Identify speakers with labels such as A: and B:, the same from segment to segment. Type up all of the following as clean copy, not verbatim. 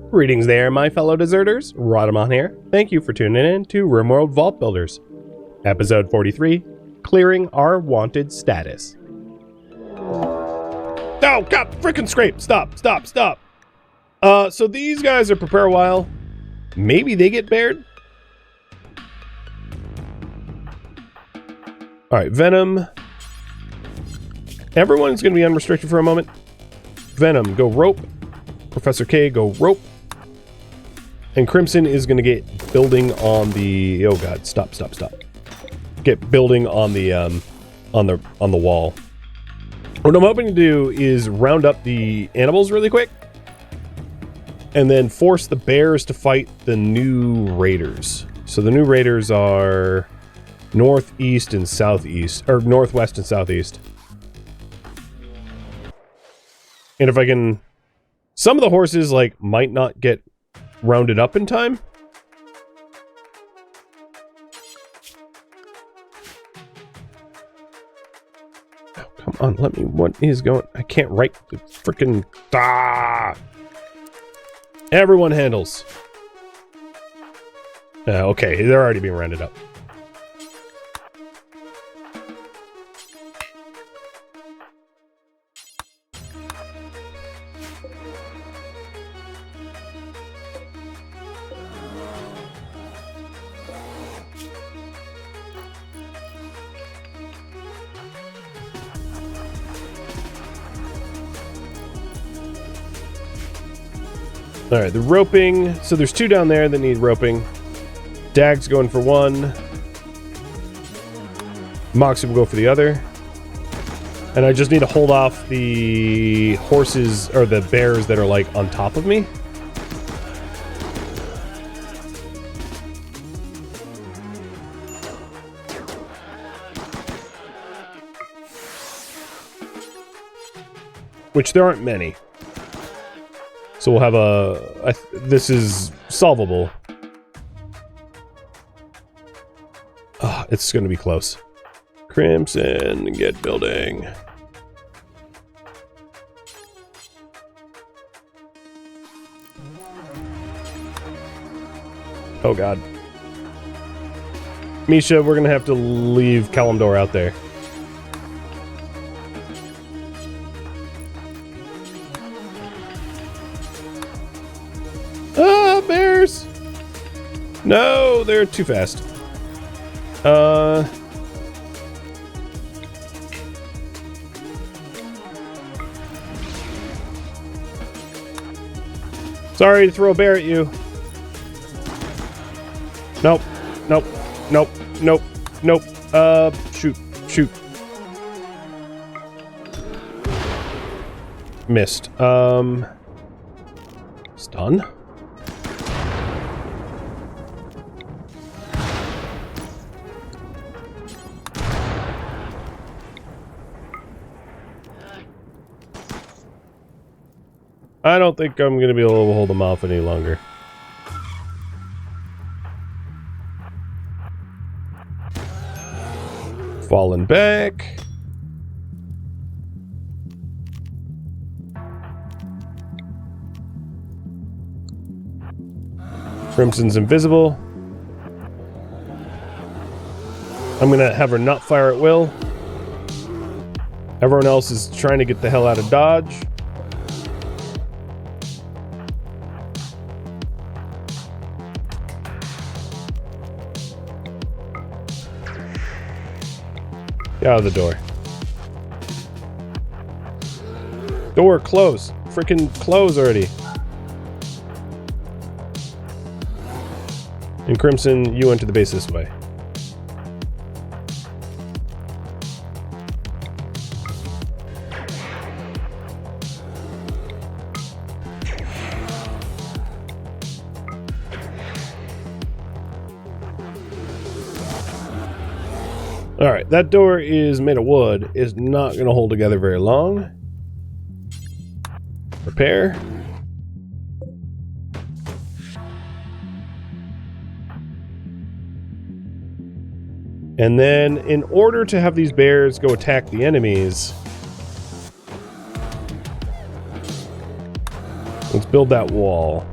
A: Greetings there, my fellow deserters. Rhadamant here. Thank you for tuning in to RimWorld Vault Builders. Episode 43, Clearing Our Wanted Status. Oh, God, frickin' scrape. Stop. So these guys are prepare a while. Maybe they get bared? Alright, Venom. Everyone's going to be unrestricted for a moment. Venom, go rope. Professor K, go rope. And Crimson is going to get building on the... Oh god, stop. Get building on the wall. What I'm hoping to do is round up the animals really quick. And then force the bears to fight the new raiders. So the new raiders are northeast and southeast, or northwest and southeast. And if I can... Some of the horses, like, might not get rounded up in time. Oh, come on, let me... What is going... I can't write the frickin'... Everyone handles. Okay, they're already being rounded up. Alright, the roping. So there's two down there that need roping. Dag's going for one. Moxie will go for the other. And I just need to hold off the horses, or the bears that are, like, on top of me. Which there aren't many. So we'll have a... this is solvable. It's going to be close. Crimson, get building. Oh god. Misha, we're going to have to leave Kalimdor out there. Bears! No, they're too fast. Sorry to throw a bear at you. Nope. Shoot. Missed. Stun? I don't think I'm going to be able to hold them off any longer. Falling back. Crimson's invisible. I'm going to have her not fire at will. Everyone else is trying to get the hell out of dodge. Get out of the door. Door, close. Freaking close already. And Crimson, you went to the base this way. Alright, that door is made of wood. It's not going to hold together very long. Repair. And then, in order to have these bears go attack the enemies, let's build that wall.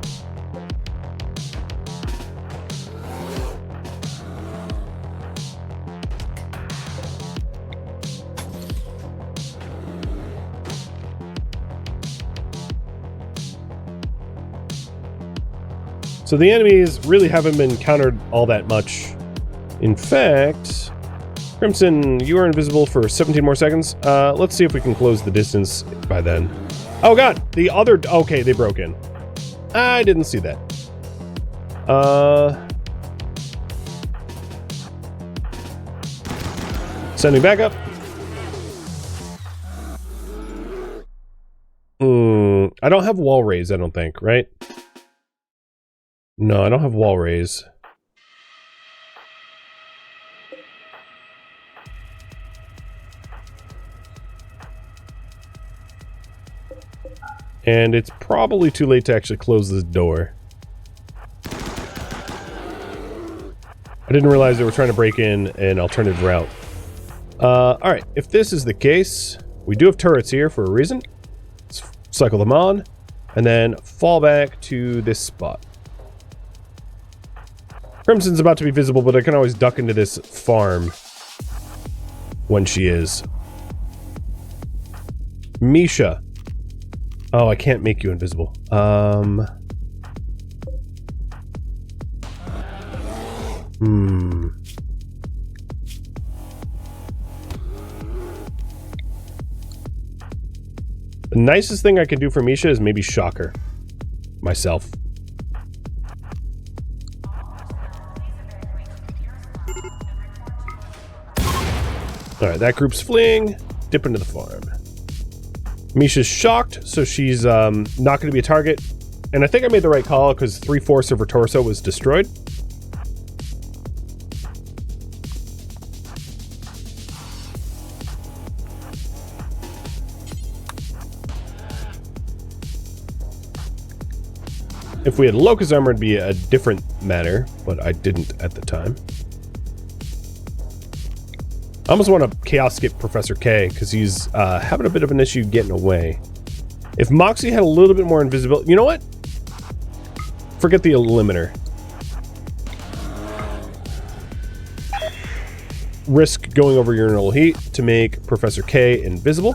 A: So the enemies really haven't been countered all that much. In fact, Crimson, you are invisible for 17 more seconds. Let's see if we can close the distance by then. Oh god, the other... Okay, they broke in. I didn't see that. Sending back up. I don't have wall raise, I don't think, right? No, I don't have wall raise. And it's probably too late to actually close this door. I didn't realize they were trying to break in an alternative route. Alright, if this is the case, we do have turrets here for a reason. Let's cycle them on, and then fall back to this spot. Crimson's about to be visible, but I can always duck into this farm when she is. Misha. Oh, I can't make you invisible. The nicest thing I can do for Misha is maybe shock her. Myself. Alright, that group's fleeing. Dip into the farm. Misha's shocked, so she's not going to be a target. And I think I made the right call because 3/4 of her torso was destroyed. If we had Locust Armor, it'd be a different matter, but I didn't at the time. I almost want to Chaos Skip Professor K, because he's having a bit of an issue getting away. If Moxie had a little bit more invisibility... You know what? Forget the Limiter. Risk going over urinal heat to make Professor K invisible.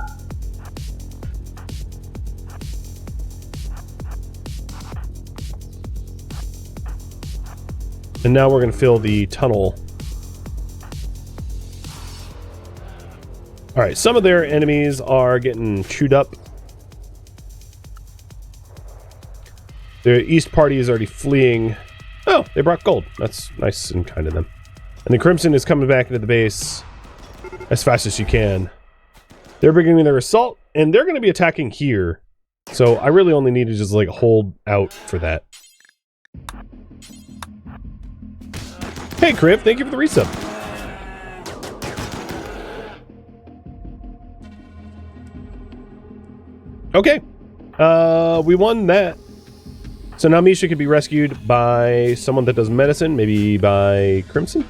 A: And now we're going to fill the tunnel. Alright, some of their enemies are getting chewed up. The East party is already fleeing. Oh, they brought gold. That's nice and kind of them. And the Crimson is coming back into the base as fast as she can. They're beginning their assault, and they're going to be attacking here. So I really only need to just like hold out for that. Hey, Criv, thank you for the resub. Okay. We won that. So now Misha could be rescued by someone that does medicine, maybe by Crimson?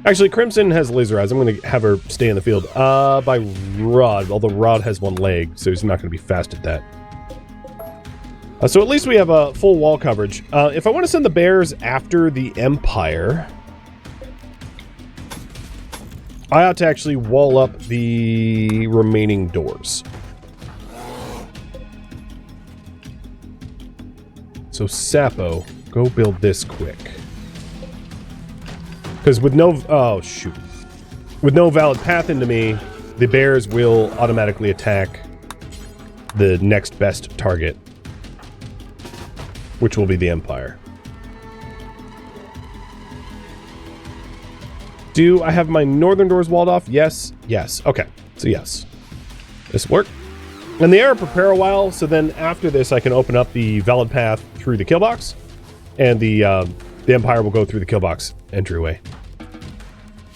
A: Actually, Crimson has laser eyes. I'm going to have her stay in the field. By Rod, although Rod has one leg, so he's not going to be fast at that. So at least we have a full wall coverage. If I want to send the bears after the Empire, I ought to actually wall up the remaining doors. So Sapo, go build this quick. Because with no... Oh, shoot. With no valid path into me, the bears will automatically attack the next best target, which will be the Empire. Do I have my northern doors walled off? Yes. Yes. Okay. So yes. This will work. And they are prepare a while, so then after this I can open up the valid path through the kill box, and the Empire will go through the kill box entryway.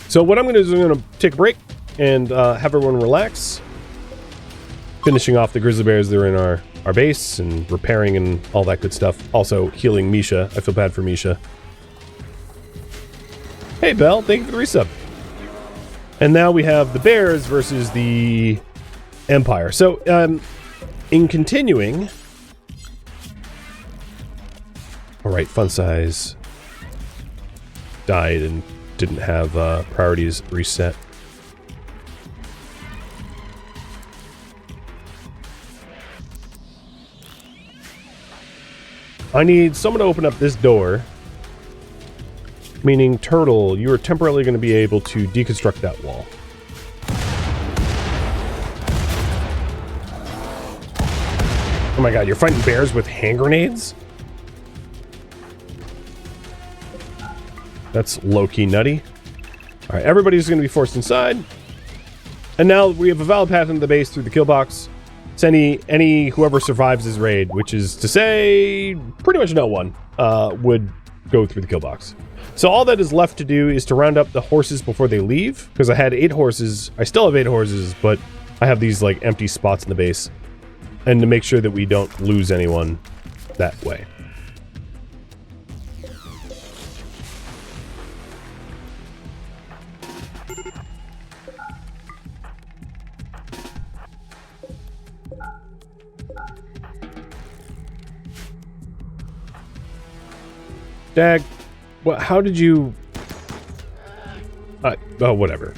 A: So what I'm going to do is I'm going to take a break and have everyone relax. Finishing off the grizzly bears that are in our base and repairing and all that good stuff. Also healing Misha. I feel bad for Misha. Hey Belle, thank you for the resub. And now we have the bears versus the Empire. So in continuing... Alright, fun size died and didn't have priorities reset. I need someone to open up this door. Meaning, Turtle, you are temporarily going to be able to deconstruct that wall. Oh my god, you're fighting bears with hand grenades? That's low-key nutty. Alright, everybody's going to be forced inside. And now we have a valid path into the base through the kill box. It's any whoever survives this raid, which is to say pretty much no one, would go through the kill box. So all that is left to do is to round up the horses before they leave, because I had 8 horses. I still have 8 horses, but I have these like empty spots in the base, and to make sure that we don't lose anyone that way. Dag, what? How did you? Oh, whatever.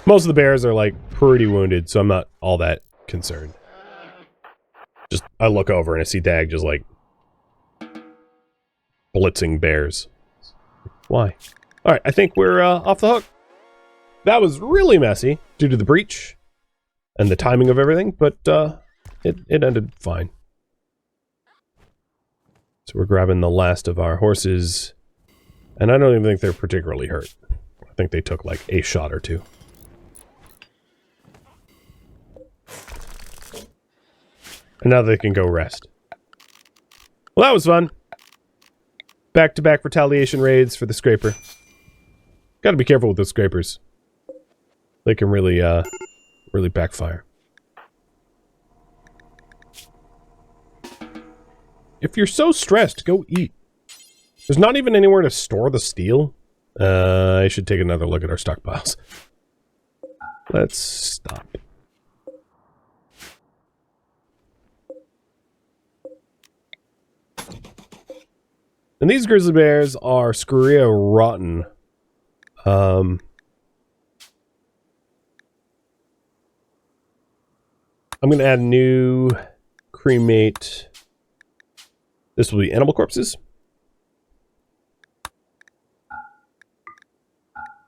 A: Most of the bears are like pretty wounded, so I'm not all that concerned. Just I look over and I see Dag just like blitzing bears. Why? All right, I think we're off the hook. That was really messy due to the breach and the timing of everything, but it ended fine. So we're grabbing the last of our horses, and I don't even think they're particularly hurt. I think they took like a shot or two. And now they can go rest. Well, that was fun. Back-to-back retaliation raids for the scraper. Gotta be careful with those scrapers. They can really, really backfire. If you're so stressed, go eat. There's not even anywhere to store the steel. I should take another look at our stockpiles. Let's stop. And these grizzly bears are Scuria rotten. I'm going to add a new cremate. This will be animal corpses.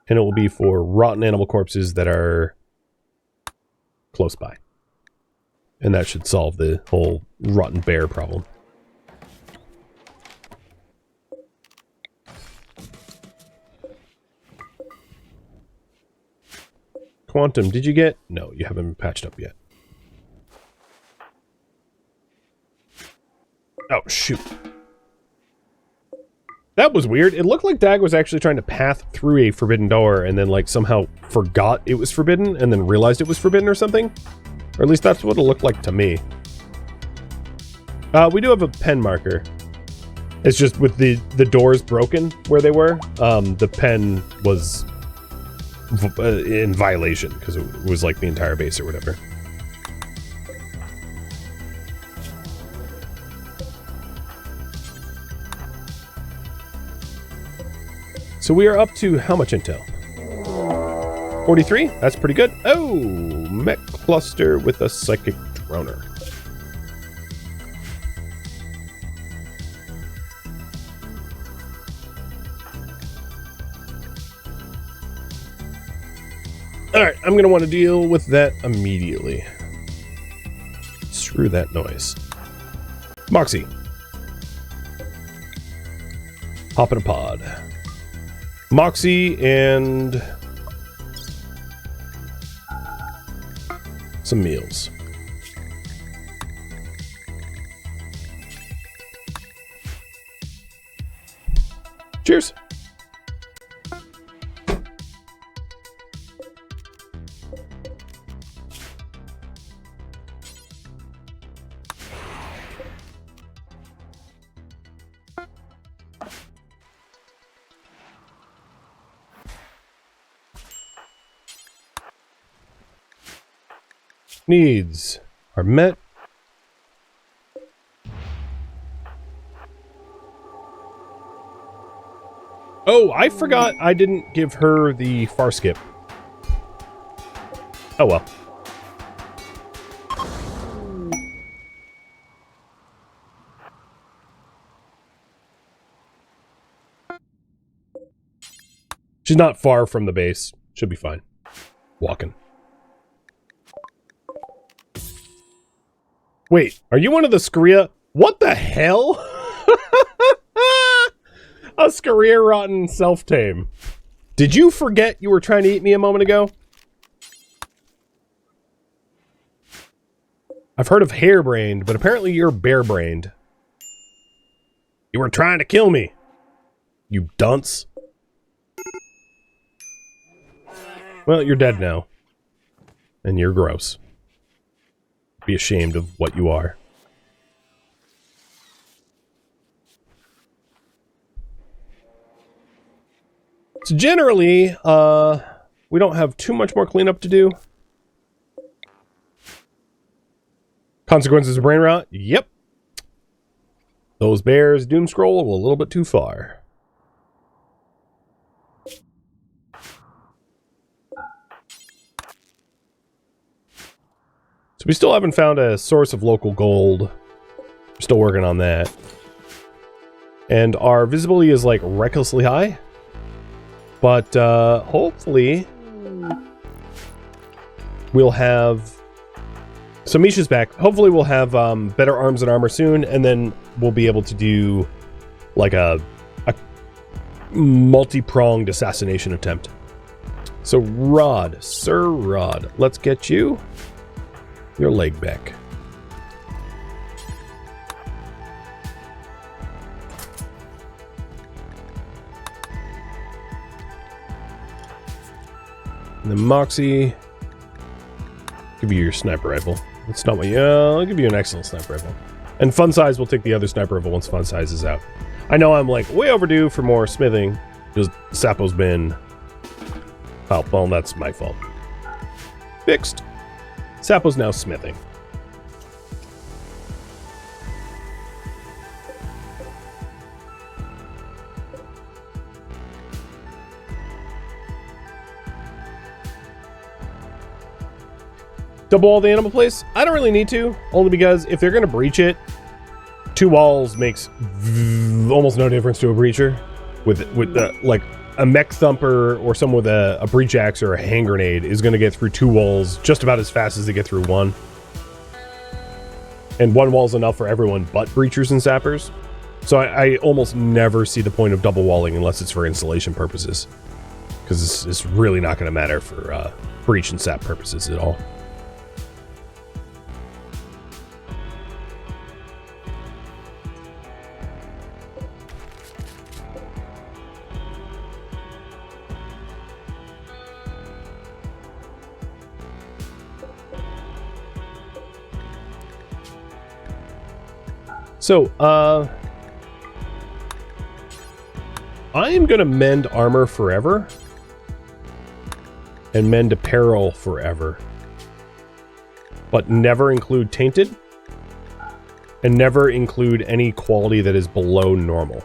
A: And it will be for rotten animal corpses that are close by. And that should solve the whole rotten bear problem. Quantum, did you get? No, you haven't been patched up yet. Oh, shoot. That was weird. It looked like Dag was actually trying to path through a forbidden door and then, like, somehow forgot it was forbidden and then realized it was forbidden or something. Or at least that's what it looked like to me. We do have a pen marker. It's just with the doors broken where they were, the pen was in violation because it was like the entire base or whatever. So we are up to how much intel? 43? That's pretty good. Oh, mech cluster with a psychic droner. Alright, I'm going to want to deal with that immediately. Screw that noise. Moxie. Hop in a pod. Moxie and some meals. Cheers. Needs are met. Oh, I forgot I didn't give her the far skip. Oh well. She's not far from the base. Should be fine. Walking. Wait, are you one of the Scaria? What the hell? A Scaria rotten self-tame. Did you forget you were trying to eat me a moment ago? I've heard of harebrained, but apparently you're bare-brained. You were trying to kill me, you dunce. Well, you're dead now. And you're gross. Be ashamed of what you are. So generally, we don't have too much more cleanup to do. Consequences of brain rot? Yep. Those bears doom scroll a little bit too far. So we still haven't found a source of local gold. We're still working on that. And our visibility is like recklessly high. But hopefully we'll have... So Misha's back. Hopefully we'll have better arms and armor soon, and then we'll be able to do like a multi-pronged assassination attempt. So Rod, Sir Rod, let's get you your leg back. And then Moxie, give you your sniper rifle. It's not what you... I'll give you an excellent sniper rifle. And Fun Size will take the other sniper rifle once Fun Size is out. I know I'm like way overdue for more smithing. Because Sapo's been... Oh, well, that's my fault. Fixed. Sapo's now smithing. Double wall the animal place? I don't really need to, only because if they're going to breach it, 2 walls makes almost no difference to a breacher. With like a mech thumper or someone with a breach axe or a hand grenade is going to get through 2 walls just about as fast as they get through 1. And 1 wall's enough for everyone but breachers and sappers. So I almost never see the point of double walling unless it's for installation purposes. Because it's really not going to matter for breach and sap purposes at all. So, I am going to mend armor forever. And mend apparel forever. But never include tainted. And never include any quality that is below normal.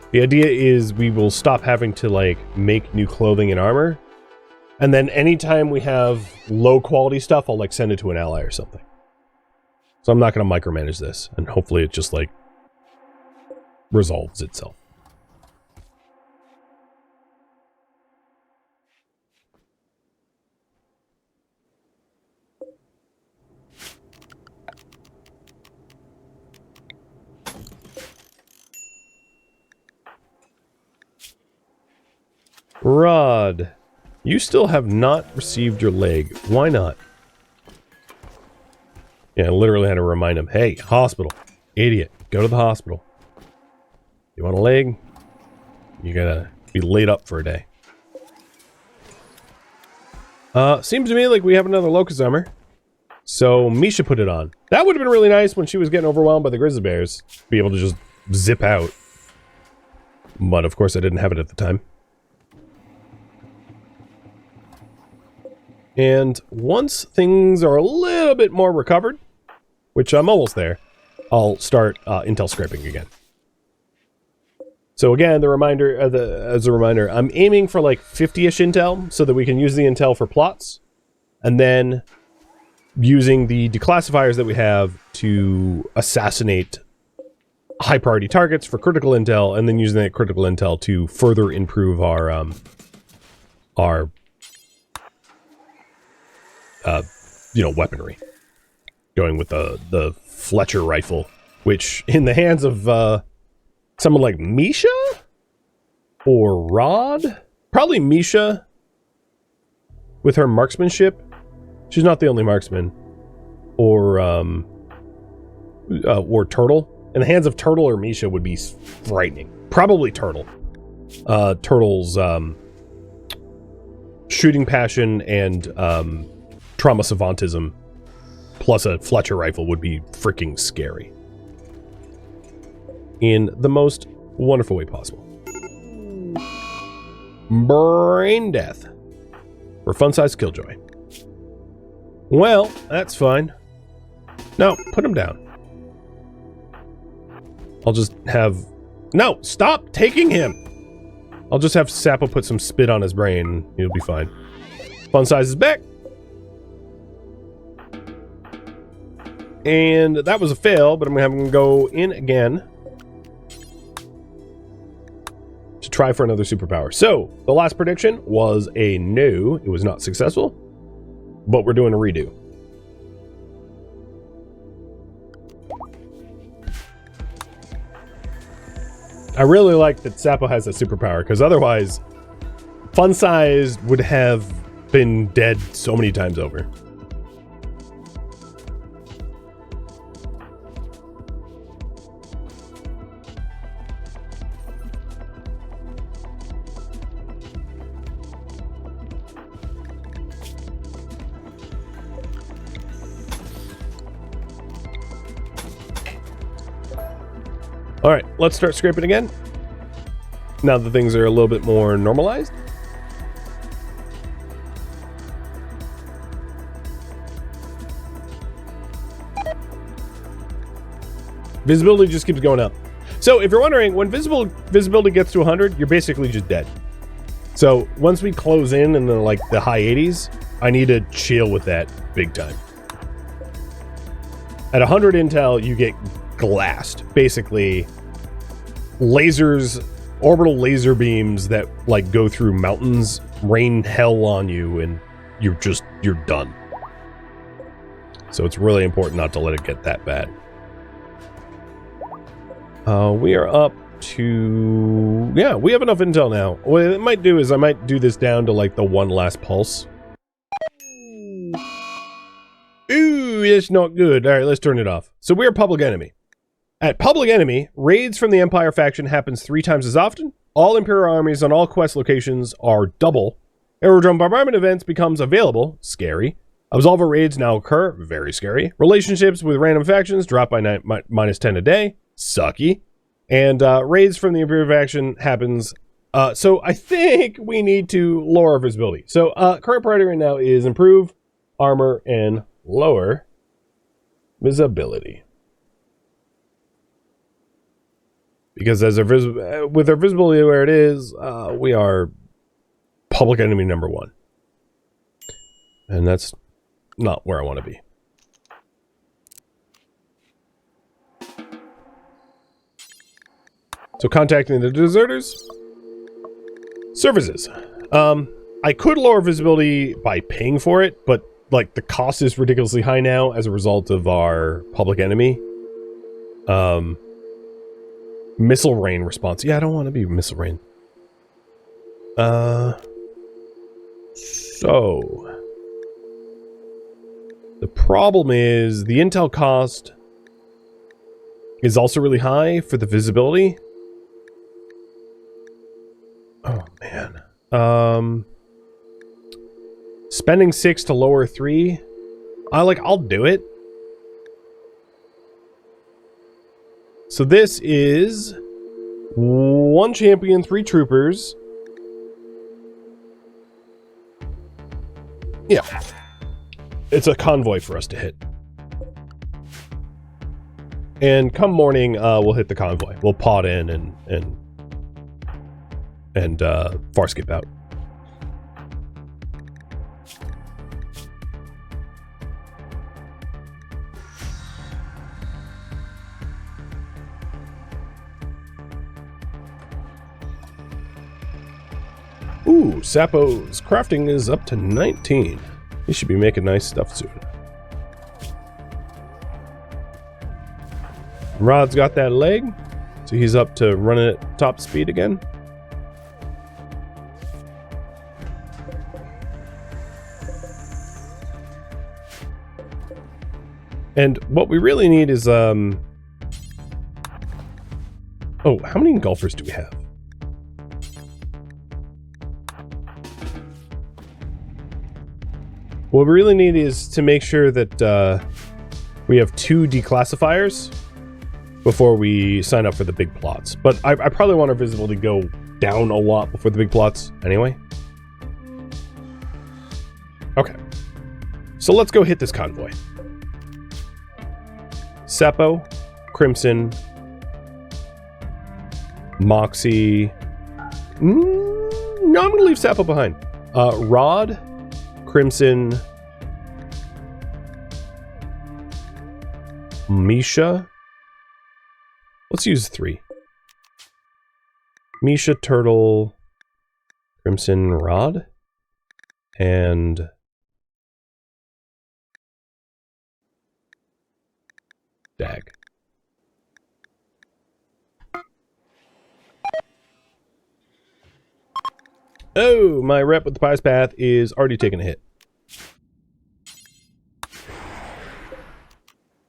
A: The idea is we will stop having to, like, make new clothing and armor. And then anytime we have low quality stuff, I'll, like, send it to an ally or something. So I'm not going to micromanage this, and hopefully it just, like, resolves itself. Rod, you still have not received your leg. Why not? Yeah, I literally had to remind him, hey, hospital. Idiot. Go to the hospital. You want a leg? You gotta be laid up for a day. Seems to me like we have another locust armor. So Misha put it on. That would have been really nice when she was getting overwhelmed by the grizzly bears. Be able to just zip out. But of course I didn't have it at the time. And once things are a little bit more recovered, which I'm almost there, I'll start intel scraping again. So again, as a reminder, I'm aiming for like 50-ish intel so that we can use the intel for plots, and then using the declassifiers that we have to assassinate high priority targets for critical intel, and then using that critical intel to further improve our weaponry. Going with the Fletcher rifle, which in the hands of someone like Misha or Rod, probably Misha with her marksmanship. She's not the only marksman. Or Turtle. In the hands of Turtle or Misha would be frightening. Probably Turtle. Turtle's shooting passion and trauma savantism plus a Fletcher rifle would be freaking scary. In the most wonderful way possible. Brain death. For fun-sized killjoy. Well, that's fine. No, put him down. I'll just have... No, stop taking him! I'll just have Sapo put some spit on his brain. He'll be fine. Fun size is back. And that was a fail, but I'm going to have him go in again. To try for another superpower. So, the last prediction was a no. It was not successful. But we're doing a redo. I really like that Sapo has a superpower, because otherwise, Fun Size would have been dead so many times over. All right, let's start scraping again. Now that things are a little bit more normalized. Visibility just keeps going up. So if you're wondering, when visibility gets to 100, you're basically just dead. So once we close in the high 80s, I need to chill with that big time. At 100 intel, you get glassed. Basically, lasers, orbital laser beams that go through mountains, rain hell on you, and you're done. So it's really important not to let it get that bad. We are up to... Yeah, we have enough intel now. What it might do is I might do this down to the one last pulse. Ooh, it's not good. All right, let's turn it off. So we're Public Enemy. At Public Enemy, raids from the Empire faction happens 3 times as often. All Imperial armies on all quest locations are double. Aerodrome bombardment events becomes available. Scary. Absolver raids now occur. Very scary. Relationships with random factions drop by minus 10 a day. Sucky. And raids from the Imperial faction happens. So I think we need to lower our visibility. So current priority right now is improve armor and lower visibility. Because with our visibility where it is, we are Public Enemy number 1. And that's not where I want to be. So contacting the deserters. Services. I could lower visibility by paying for it, but the cost is ridiculously high now as a result of our Public Enemy. Missile rain response. Yeah, I don't want to be missile rain. So the problem is the intel cost is also really high for the visibility. Oh man. Spending 6 to lower 3. I'll do it. So this is 1 champion, 3 troopers. Yeah. It's a convoy for us to hit. And come morning, we'll hit the convoy. We'll pod in and Farscape out. Ooh, Sapo's crafting is up to 19. He should be making nice stuff soon. Rod's got that leg, so he's up to running at top speed again. And what we really need is, oh, how many engulfers do we have? What we really need is to make sure that we have 2 declassifiers before we sign up for the big plots. But I probably want our visibility to go down a lot before the big plots anyway. Okay. So let's go hit this convoy. Sapo, Crimson, Moxie. No, I'm gonna leave Sapo behind. Rod, Crimson, Misha. Let's use 3. Misha, Turtle, Crimson, Rod, and Dag. Oh, my rep with the Pies Path is already taking a hit.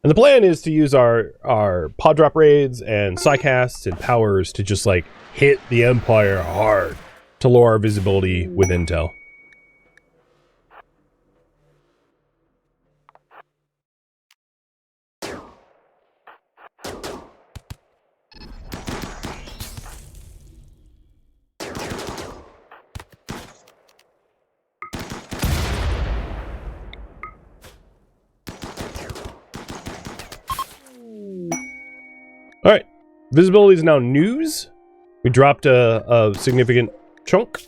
A: And the plan is to use our pod drop raids and psycasts and powers to just like hit the Empire hard to lower our visibility with intel. All right, visibility is now news. We dropped a significant chunk.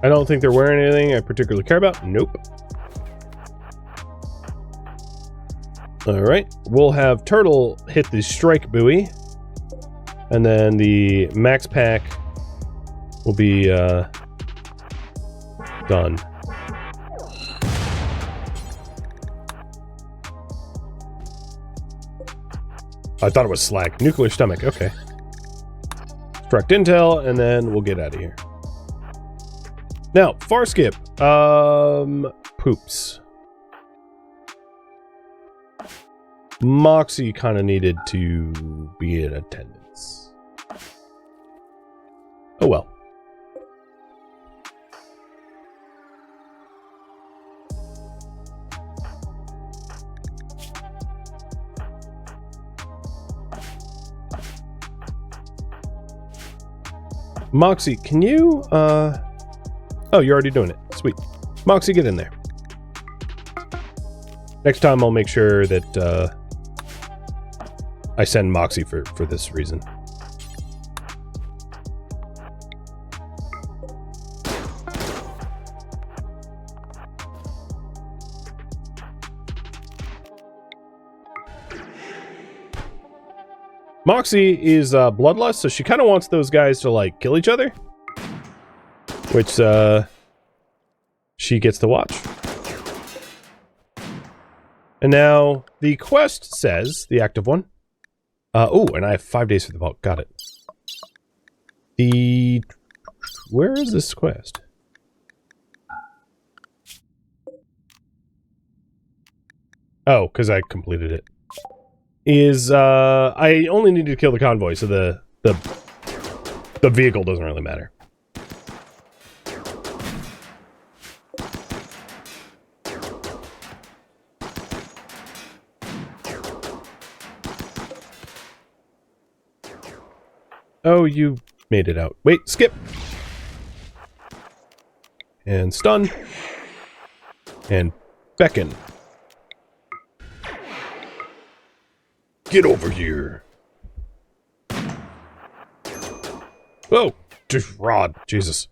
A: I don't think they're wearing anything I particularly care about. Nope. All right, we'll have Turtle hit the strike buoy, and then the max pack will be done. I thought it was slag. Nuclear stomach. Okay. Extract intel, and then we'll get out of here. Now, far skip. Poops. Moxie kind of needed to be in attendance. Oh well. Moxie, can you, oh, you're already doing it. Sweet. Moxie, get in there. Next time I'll make sure that, I send Moxie for this reason. Moxie is bloodlust, so she kind of wants those guys to like kill each other, which she gets to watch. And now the quest says, the active one. Oh, and I have 5 days for the vault. Got it. Where is this quest? Oh, because I completed it. I only need to kill the convoy, so the vehicle doesn't really matter. Oh, you made it out. Wait, skip. And stun. And beckon. Get over here. Whoa! Rod. Jesus.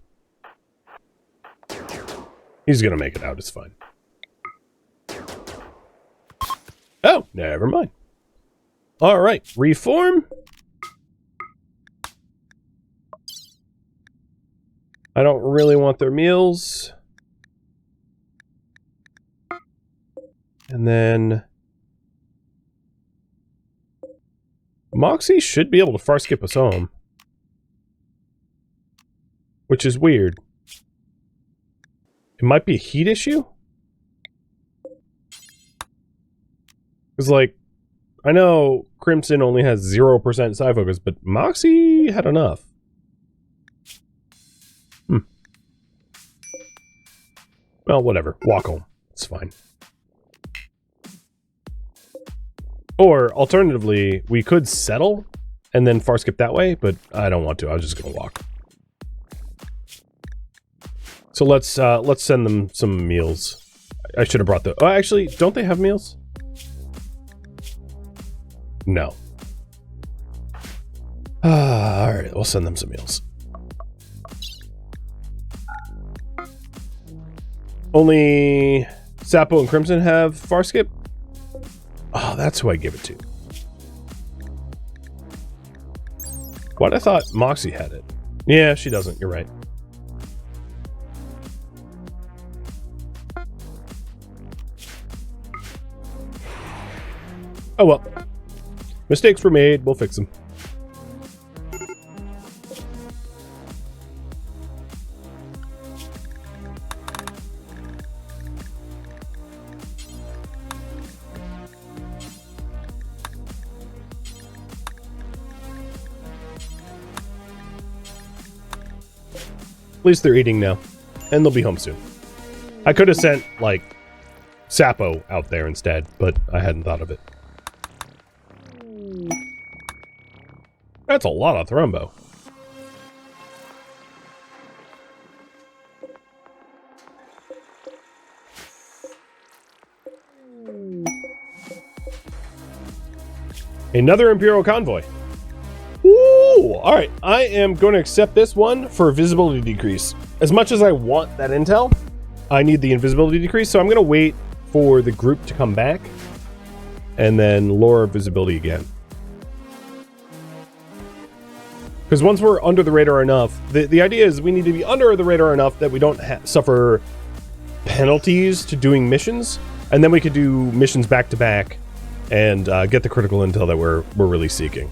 A: He's gonna make it out. It's fine. Oh, never mind. All right. Reform. I don't really want their meals. And then Moxie should be able to far skip us home. Which is weird. It might be a heat issue? Because, like, I know Crimson only has 0% side focus, but Moxie had enough. Well, whatever. Walk home. It's fine. Or, alternatively, we could settle and then far skip that way, but I don't want to. I was just going to walk. So let's send them some meals. I should have brought the... Oh, actually, don't they have meals? No. Alright, we'll send them some meals. Only Sapo and Crimson have far skip? Oh, that's who I give it to. What? I thought Moxie had it. Yeah, she doesn't. You're right. Oh well. Mistakes were made. We'll fix them. At least they're eating now. And they'll be home soon. I could have sent, like, Sapo out there instead, but I hadn't thought of it. That's a lot of thrombo. Another Imperial convoy. Ooh, alright. I am going to accept this one for visibility decrease. As much as I want that intel, I need the invisibility decrease, so I'm going to wait for the group to come back and then lower visibility again. Because once we're under the radar enough, the idea is we need to be under the radar enough that we don't suffer penalties to doing missions, and then we could do missions back to back and get the critical intel that we're really seeking.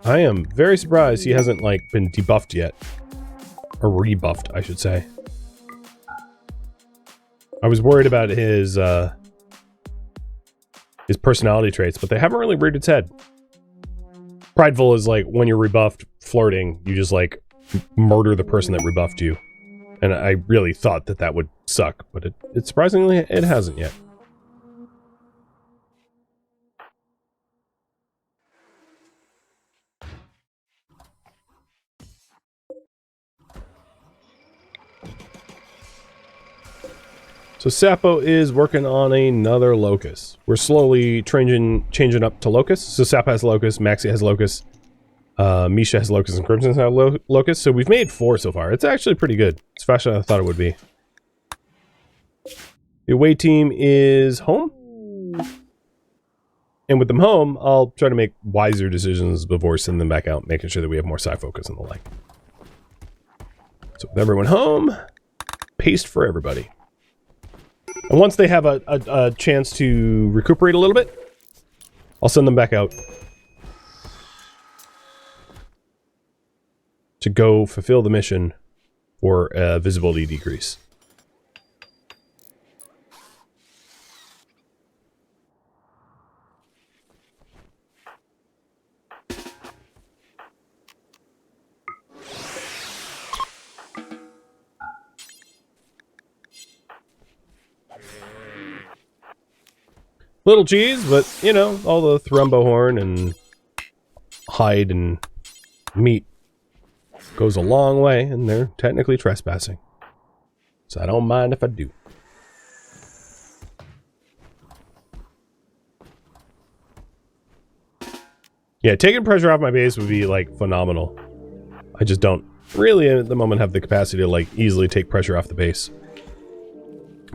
A: I am very surprised he hasn't, like, been debuffed yet. Or rebuffed, I should say. I was worried about his personality traits, but they haven't really reared its head. Prideful is like, when you're rebuffed, flirting, you just, like, murder the person that rebuffed you. And I really thought that that would suck, but it surprisingly, it hasn't yet. So Sapo is working on another locus. We're slowly changing up to locus. So Sapo has locus, Maxie has locus, Misha has locus, and Crimson has locus. So we've made 4 so far. It's actually pretty good. It's faster than I thought it would be. The away team is home. And with them home, I'll try to make wiser decisions before sending them back out, making sure that we have more side focus and the like. So with everyone home, paste for everybody. And once they have a chance to recuperate a little bit, I'll send them back out to go fulfill the mission for a visibility decrease. Little cheese, but, you know, all the thrumbo horn and hide and meat goes a long way, and they're technically trespassing. So I don't mind if I do. Yeah, taking pressure off my base would be, like, phenomenal. I just don't really, at the moment, have the capacity to, like, easily take pressure off the base.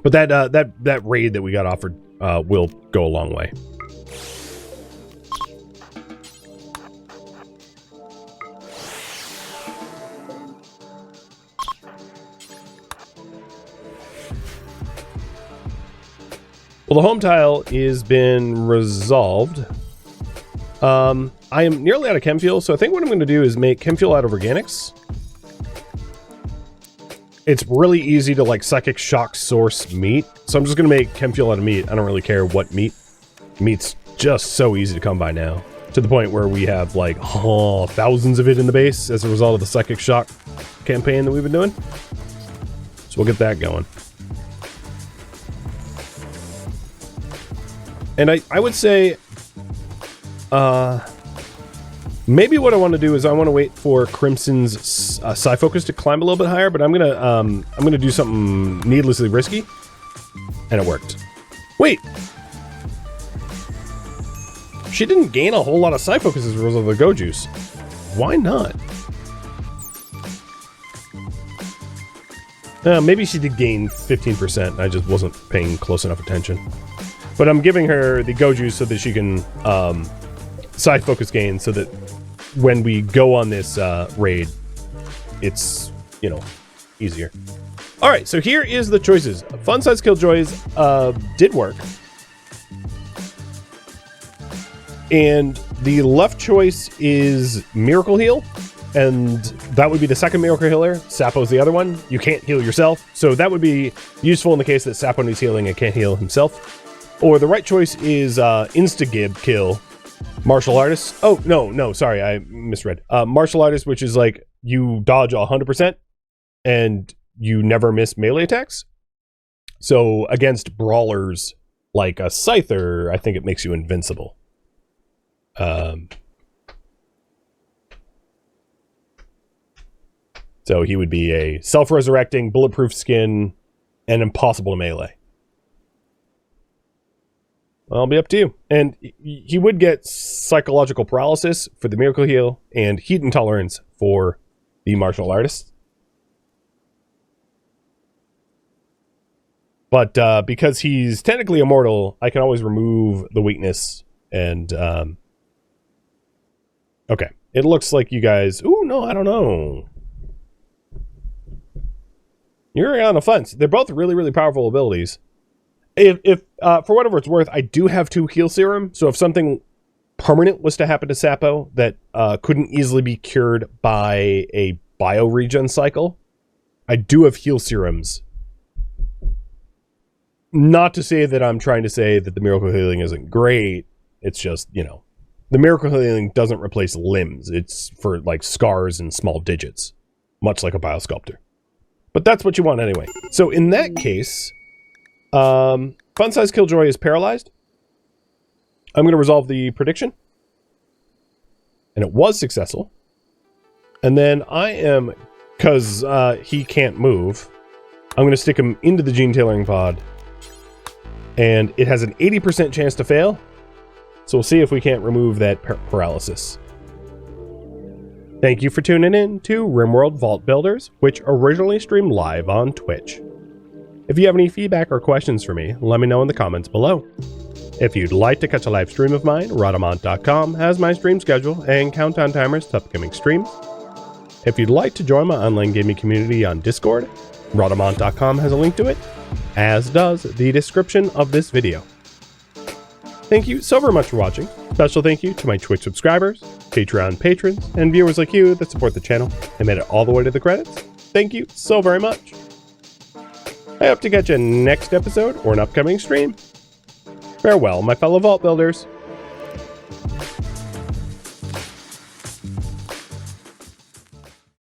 A: But that raid that we got offered will go a long way. Well, the home tile has been resolved. I am nearly out of chem fuel, so I think what I'm going to do is make chem fuel out of organics. It's really easy to, like, psychic shock source meat, so I'm just going to make chem fuel out of meat. I don't really care what meat. Meat's just so easy to come by now, to the point where we have, like, thousands of it in the base as a result of the psychic shock campaign that we've been doing. So we'll get that going. And I would say, maybe what I want to do is I want to wait for Crimson's psi focus to climb a little bit higher, but I'm gonna do something needlessly risky, and it worked. Wait, she didn't gain a whole lot of psi focus as a result of the go juice. Why not? Maybe she did gain 15%. I just wasn't paying close enough attention. But I'm giving her the go juice so that she can psi focus gain, so that when we go on this raid, it's, you know, easier. All right, so here is the choices. Fun size killjoys did work, and the left choice is Miracle Heal, and that would be the second Miracle Healer. Sapo's the other one. You can't heal yourself, so that would be useful in the case that Sapo needs healing and can't heal himself. Or the right choice is Insta-Gib kill, Martial Artist. Oh, no, sorry, I misread. Martial Artist, which is like, you dodge 100% and you never miss melee attacks. So against brawlers like a Scyther, I think it makes you invincible. So he would be a self-resurrecting, bulletproof skin, and impossible to melee. I'll be up to you. And he would get psychological paralysis for the Miracle Heal and heat intolerance for the Martial Artist. But because he's technically immortal, I can always remove the weakness. And okay, it looks like you guys. Ooh, no, I don't know. You're on a fence. They're both really, really powerful abilities. If for whatever it's worth, I do have 2 heal serum, so if something permanent was to happen to Sapo that couldn't easily be cured by a bio regen cycle, I do have heal serums. Not to say that I'm trying to say that the miracle healing isn't great, it's just, you know, the miracle healing doesn't replace limbs, it's for, like, scars and small digits, much like a biosculptor. But that's what you want anyway. So in that case, Fun Size Killjoy is paralyzed. I'm going to resolve the prediction. And it was successful. And then I am, because he can't move, I'm going to stick him into the gene tailoring pod. And it has an 80% chance to fail. So we'll see if we can't remove that paralysis. Thank you for tuning in to RimWorld Vault Builders, which originally streamed live on Twitch. If you have any feedback or questions for me, let me know in the comments below. If you'd like to catch a live stream of mine, Rhadamant.com has my stream schedule and countdown timers to upcoming streams. If you'd like to join my online gaming community on Discord, Rhadamant.com has a link to it, as does the description of this video. Thank you so very much for watching. Special thank you to my Twitch subscribers, Patreon patrons, and viewers like you that support the channel and made it all the way to the credits. Thank you so very much. I hope to catch you next episode or an upcoming stream. Farewell, my fellow Vault Builders.